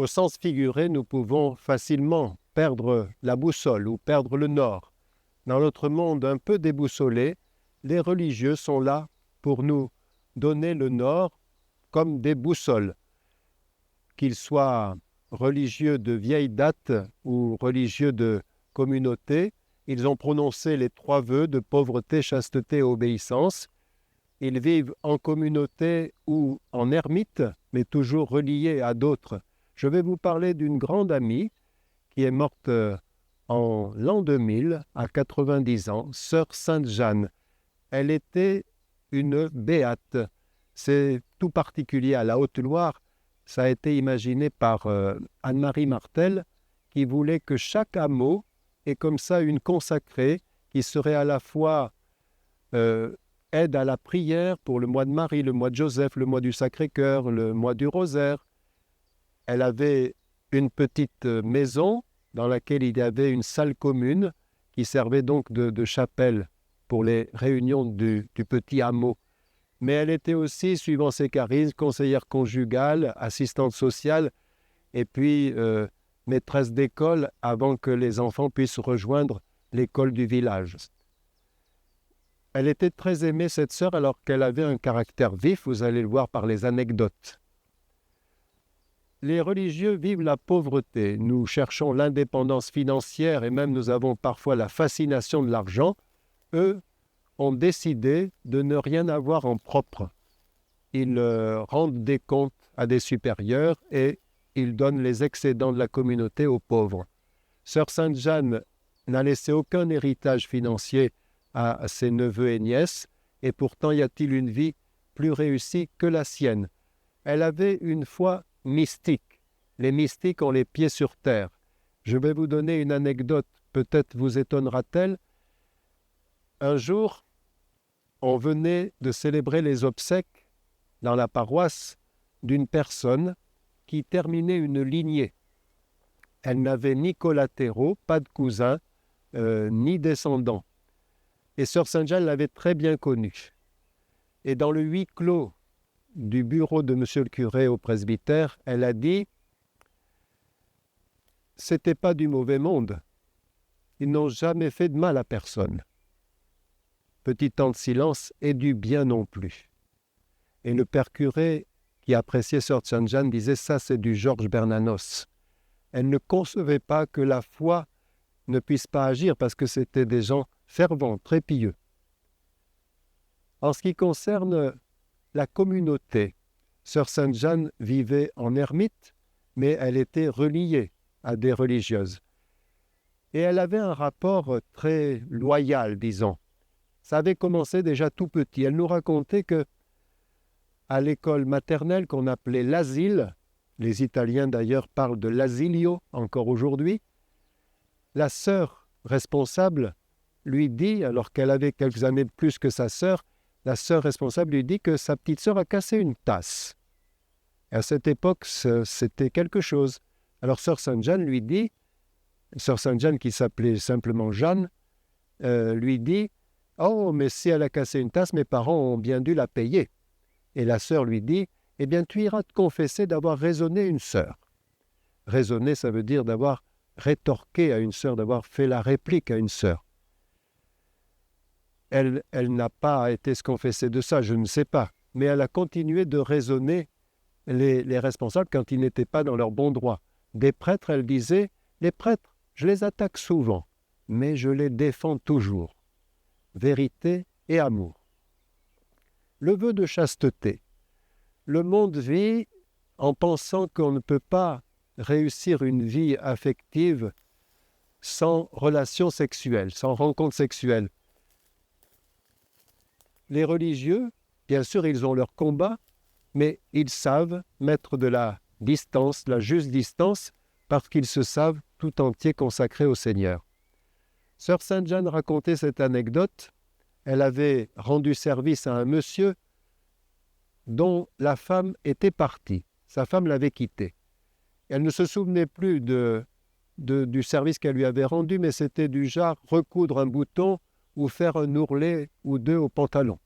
Au sens figuré, nous pouvons facilement perdre la boussole ou perdre le nord. Dans notre monde un peu déboussolé, les religieux sont là pour nous donner le nord comme des boussoles. Qu'ils soient religieux de vieille date ou religieux de communauté, ils ont prononcé les 3 vœux de pauvreté, chasteté et obéissance. Ils vivent en communauté ou en ermite, mais toujours reliés à d'autres. Je vais vous parler d'une grande amie qui est morte en l'an 2000, à 90 ans, sœur Sainte-Jeanne. Elle était une béate. C'est tout particulier à la Haute-Loire. Ça a été imaginé par Anne-Marie Martel, qui voulait que chaque hameau ait comme ça une consacrée qui serait à la fois aide à la prière pour le mois de Marie, le mois de Joseph, le mois du Sacré-Cœur, le mois du Rosaire. Elle avait une petite maison dans laquelle il y avait une salle commune qui servait donc de chapelle pour les réunions du petit hameau. Mais elle était aussi, suivant ses charismes, conseillère conjugale, assistante sociale et puis maîtresse d'école avant que les enfants puissent rejoindre l'école du village. Elle était très aimée, cette sœur, alors qu'elle avait un caractère vif, vous allez le voir par les anecdotes. Les religieux vivent la pauvreté. Nous cherchons l'indépendance financière et même nous avons parfois la fascination de l'argent. Eux ont décidé de ne rien avoir en propre. Ils rendent des comptes à des supérieurs et ils donnent les excédents de la communauté aux pauvres. Sœur Sainte-Jeanne n'a laissé aucun héritage financier à ses neveux et nièces, et pourtant y a-t-il une vie plus réussie que la sienne. Elle avait une foi mystique. Les mystiques ont les pieds sur terre. Je vais vous donner une anecdote, peut-être vous étonnera-t-elle. Un jour, on venait de célébrer les obsèques dans la paroisse d'une personne qui terminait une lignée. Elle n'avait ni collatéraux, pas de cousins, ni descendants. Et sœur Sainte-Jeanne l'avait très bien connue. Et dans le huis clos du bureau de monsieur le curé au presbytère, elle a dit « C'était pas du mauvais monde. Ils n'ont jamais fait de mal à personne. » Petit temps de silence, et du bien non plus. Et le père curé, qui appréciait sœur Sainte-Jeanne, disait « Ça, c'est du Georges Bernanos. » Elle ne concevait pas que la foi ne puisse pas agir parce que c'était des gens fervents, très pieux. En ce qui concerne la communauté, sœur Sainte-Jeanne vivait en ermite, mais elle était reliée à des religieuses. Et elle avait un rapport très loyal, disons. Ça avait commencé déjà tout petit. Elle nous racontait que à l'école maternelle qu'on appelait l'asile, les Italiens d'ailleurs parlent de l'asilio encore aujourd'hui, la sœur responsable lui dit, alors qu'elle avait quelques années de plus que sa sœur, la sœur responsable lui dit que sa petite sœur a cassé une tasse. Et à cette époque, c'était quelque chose. Alors sœur Sainte-Jeanne lui dit, sœur Sainte-Jeanne qui s'appelait simplement Jeanne, lui dit « Oh, mais si elle a cassé une tasse, mes parents ont bien dû la payer. » Et la sœur lui dit « Eh bien, tu iras te confesser d'avoir raisonné une sœur. » Raisonner, ça veut dire d'avoir rétorqué à une sœur, d'avoir fait la réplique à une sœur. Elle n'a pas été se confesser de ça, je ne sais pas. Mais elle a continué de raisonner les responsables quand ils n'étaient pas dans leur bon droit. Des prêtres, elle disait, les prêtres, je les attaque souvent, mais je les défends toujours. Vérité et amour. Le vœu de chasteté. Le monde vit en pensant qu'on ne peut pas réussir une vie affective sans relation sexuelle, sans rencontre sexuelle. Les religieux, bien sûr, ils ont leur combat, mais ils savent mettre de la distance, la juste distance, parce qu'ils se savent tout entier consacrés au Seigneur. Sœur Sainte-Jeanne racontait cette anecdote. Elle avait rendu service à un monsieur dont la femme était partie. Sa femme l'avait quitté. Elle ne se souvenait plus du service qu'elle lui avait rendu, mais c'était du genre recoudre un bouton ou faire un ourlet ou deux au pantalon.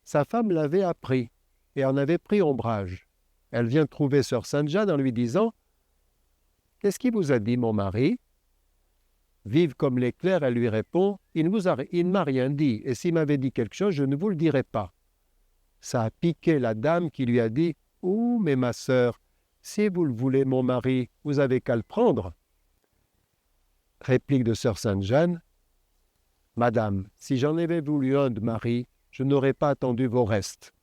Sa femme l'avait appris et en avait pris ombrage. Elle vient trouver sœur Sainte-Jeanne en lui disant « Qu'est-ce qui vous a dit, mon mari ?» Vive comme l'éclair, elle lui répond « Il ne m'a rien dit, et s'il m'avait dit quelque chose, je ne vous le dirais pas. » Ça a piqué la dame qui lui a dit « Ouh, mais ma sœur, si vous le voulez, mon mari, vous avez qu'à le prendre. » Réplique de sœur Sainte-Jeanne « Madame, si j'en avais voulu un de mari, je n'aurais pas attendu vos restes. »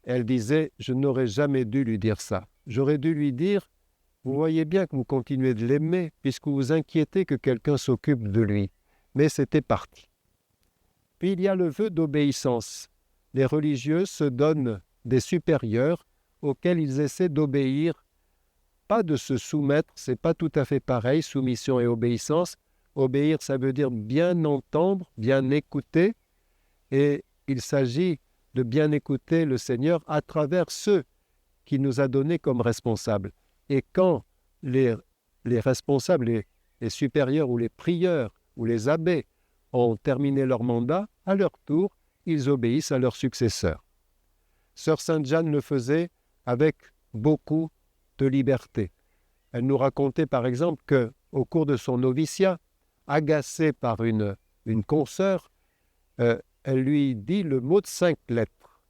Elle disait « Je n'aurais jamais dû lui dire ça. J'aurais dû lui dire « Vous voyez bien que vous continuez de l'aimer puisque vous vous inquiétez que quelqu'un s'occupe de lui. » Mais c'était parti. Puis il y a le vœu d'obéissance. Les religieux se donnent des supérieurs auxquels ils essaient d'obéir, pas de se soumettre, c'est pas tout à fait pareil, soumission et obéissance. Obéir, ça veut dire bien entendre, bien écouter, et il s'agit de bien écouter le Seigneur à travers ceux qu'il nous a donnés comme responsables. Et quand les responsables, les supérieurs ou les prieurs ou les abbés ont terminé leur mandat, à leur tour, ils obéissent à leurs successeurs. Sœur Sainte-Jeanne le faisait avec beaucoup de liberté. Elle nous racontait par exemple qu'au cours de son noviciat, agacée par une consoeur, elle lui dit le mot de 5 lettres.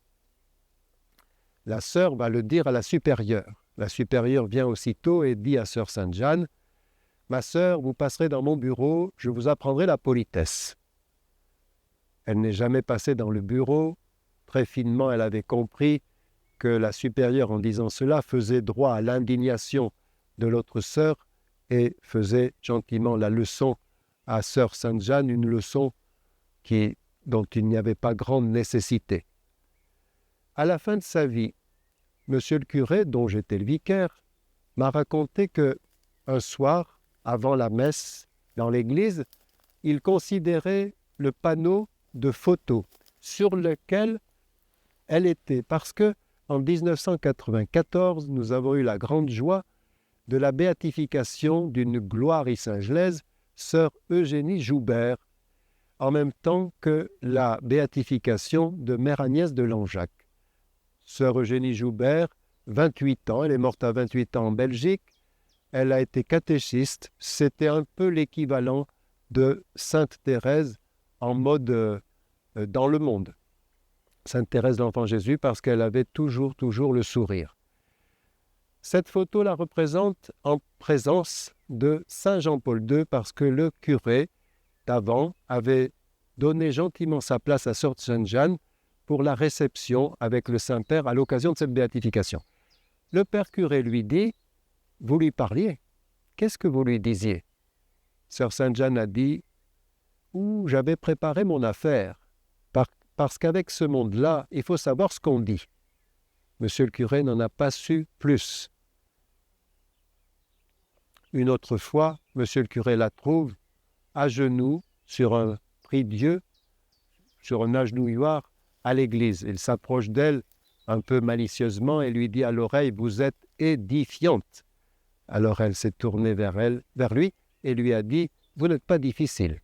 La sœur va le dire à la supérieure. La supérieure vient aussitôt et dit à sœur Sainte-Jeanne « Ma sœur, vous passerez dans mon bureau, je vous apprendrai la politesse. » Elle n'est jamais passée dans le bureau. Très finement, elle avait compris que la supérieure, en disant cela, faisait droit à l'indignation de l'autre sœur et faisait gentiment la leçon à sœur Sainte-Jeanne, une leçon dont il n'y avait pas grande nécessité. À la fin de sa vie, monsieur le curé, dont j'étais le vicaire, m'a raconté que un soir, avant la messe dans l'église, il considérait le panneau de photos sur lequel elle était, parce que en 1994, nous avons eu la grande joie de la béatification d'une gloire-isingelaise, sœur Eugénie Joubert, en même temps que la béatification de Mère Agnès de Langeac. Sœur Eugénie Joubert, 28 ans, elle est morte à 28 ans en Belgique, elle a été catéchiste, c'était un peu l'équivalent de Sainte Thérèse en mode dans le monde. Sainte Thérèse de l'Enfant Jésus parce qu'elle avait toujours le sourire. Cette photo la représente en présence de Saint Jean-Paul II parce que le curé d'avant avait donné gentiment sa place à sœur Sainte-Jeanne pour la réception avec le Saint-Père à l'occasion de cette béatification. Le père curé lui dit « Vous lui parliez, qu'est-ce que vous lui disiez ?» Sœur Sainte-Jeanne a dit « Ouh, j'avais préparé mon affaire, parce qu'avec ce monde-là, il faut savoir ce qu'on dit. » Monsieur le curé n'en a pas su plus. Une autre fois, monsieur le curé la trouve à genoux sur un prie-dieu, sur un agenouilloir à l'église. Il s'approche d'elle un peu malicieusement et lui dit à l'oreille « Vous êtes édifiante ». Alors elle s'est tournée vers lui et lui a dit « Vous n'êtes pas difficile,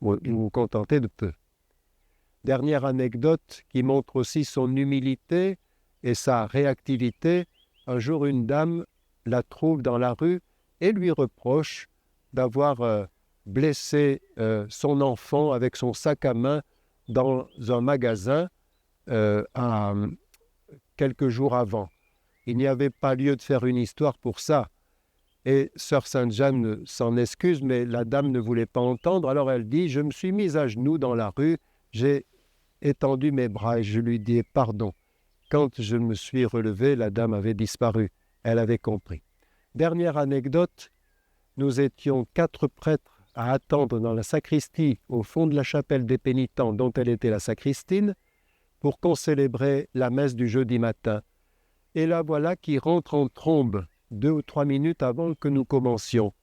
vous vous contentez de peu ». Dernière anecdote qui montre aussi son humilité et sa réactivité. Un jour, une dame la trouve dans la rue et lui reproche d'avoir blessé son enfant avec son sac à main dans un magasin quelques jours avant. Il n'y avait pas lieu de faire une histoire pour ça. Et sœur Sainte-Jeanne s'en excuse, mais la dame ne voulait pas entendre. Alors elle dit « Je me suis mise à genoux dans la rue, j'ai étendu mes bras et je lui dis pardon. » Quand je me suis relevé, la dame avait disparu. Elle avait compris. Dernière anecdote, nous étions 4 prêtres à attendre dans la sacristie, au fond de la chapelle des pénitents, dont elle était la sacristine, pour qu'on célébrait la messe du jeudi matin. Et la voilà qui rentre en trombe 2 ou 3 minutes avant que nous commencions.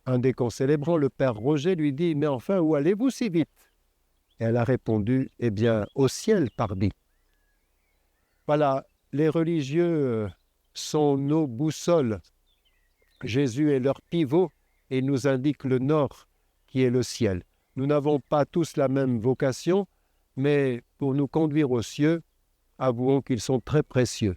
Un des concélébrants, le père Roger, lui dit « Mais enfin, où allez-vous si vite ?» Et elle a répondu « Eh bien, au ciel, pardi. » Voilà, les religieux sont nos boussoles. Jésus est leur pivot et nous indique le nord qui est le ciel. Nous n'avons pas tous la même vocation, mais pour nous conduire aux cieux, avouons qu'ils sont très précieux.